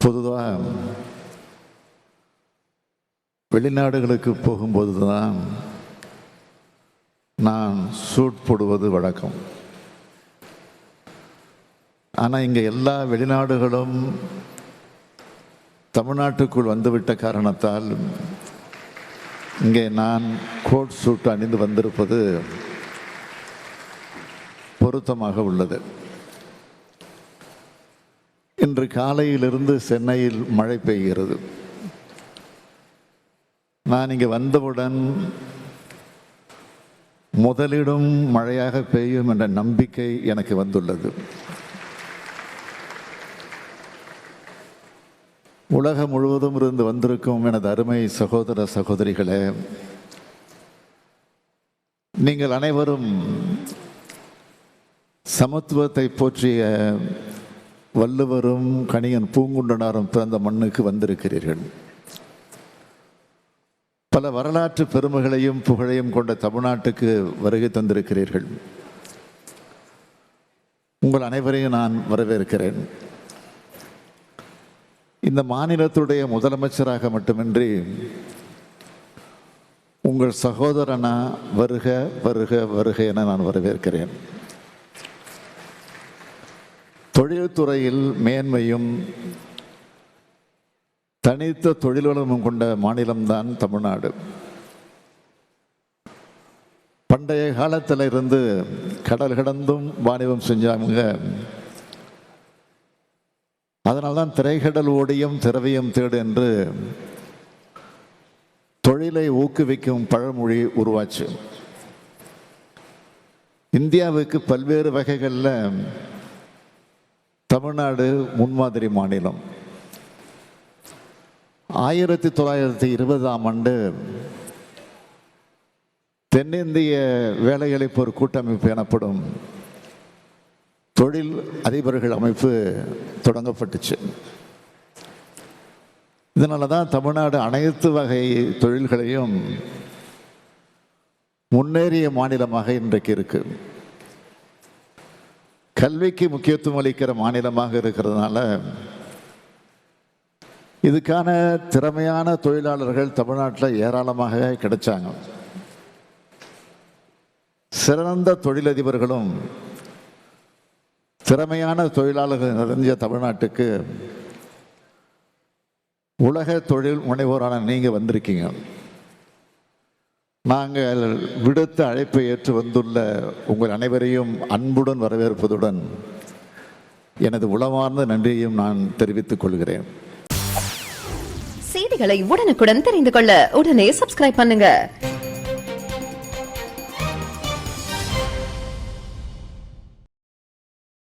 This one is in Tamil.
பொதுவாக வெளிநாடுகளுக்கு போகும்போது தான் நான் சூட் போடுவது வழக்கம். ஆனால் இங்கே எல்லா வெளிநாடுகளும் தமிழ்நாட்டுக்குள் வந்துவிட்ட காரணத்தால் இங்கே நான் கோட் சூட் அணிந்து வந்திருப்பது பொருத்தமாக உள்ளது. இன்று காலையிலிருந்து சென்னையில் மழை பெய்கிறது. நான் இங்கே வந்தவுடன் முதலிடம் மழையாக பெய்யும் என்ற நம்பிக்கை எனக்கு வந்துள்ளது. உலகம் முழுவதும் இருந்து வந்திருக்கும் எனது அருமை சகோதர சகோதரிகளே, நீங்கள் அனைவரும் சமத்துவத்தை போற்றிய வள்ளுவரும் கணியன் பூங்குன்றனாரும் பிறந்த மண்ணுக்கு வந்திருக்கிறீர்கள். பல வரலாற்று பெருமைகளையும் புகழையும் கொண்ட தமிழ்நாட்டுக்கு வருகை தந்திருக்கிறீர்கள். உங்கள் அனைவரையும் நான் வரவேற்கிறேன். இந்த மாநிலத்துடைய முதலமைச்சராக மட்டுமின்றி உங்கள் சகோதரனா வருக வருக வருக என நான் வரவேற்கிறேன். தொழில்துறையில் மேன்மையும் தனித்த தொழில்வளமும் கொண்ட மாநிலம்தான் தமிழ்நாடு. பண்டைய காலத்தில் இருந்து கடல் கடந்தும் வாணிபம் செஞ்சாங்க. அதனால்தான் திரைக்கடல் ஓடியும் திரவியம் தேடு என்று தொழிலை ஊக்குவிக்கும் பழமொழி உருவாச்சு. இந்தியாவுக்கு பல்வேறு வகைகளில் தமிழ்நாடு முன்மாதிரி மாநிலம். 1920ஆம் தென்னிந்திய வேலையளிப்பு ஒரு கூட்டமைப்பு எனப்படும் தொழில் அதிபர்கள் அமைப்பு தொடங்கப்பட்டுச்சு. இதனால தான் தமிழ்நாடு அனைத்து வகை தொழில்களையும் முன்னேறிய மாநிலமாக இன்றைக்கு இருக்கு. கல்விக்கு முக்கியத்துவம் அளிக்கிற மாநிலமாக இருக்கிறதுனால இதுக்கான திறமையான தொழிலாளர்கள் தமிழ்நாட்டில் ஏராளமாக கிடைச்சாங்க. சிறந்த தொழிலதிபர்களும் திறமையான தொழிலாளர்கள் நிறைஞ்ச தமிழ்நாட்டுக்கு உலக தொழில் முனைவோரான நீங்கள் வந்திருக்கீங்க. நாங்கள் விடுத்த அழைப்பை ஏற்று வந்துள்ள உங்கள் அனைவரையும் அன்புடன் வரவேற்பதுடன் எனது உளமார்ந்த நன்றியையும் நான் தெரிவித்துக் கொள்கிறேன். செய்திகளை உடனுக்குடன் தெரிந்து கொள்ள உடனே சப்ஸ்கிரைப் பண்ணுங்க.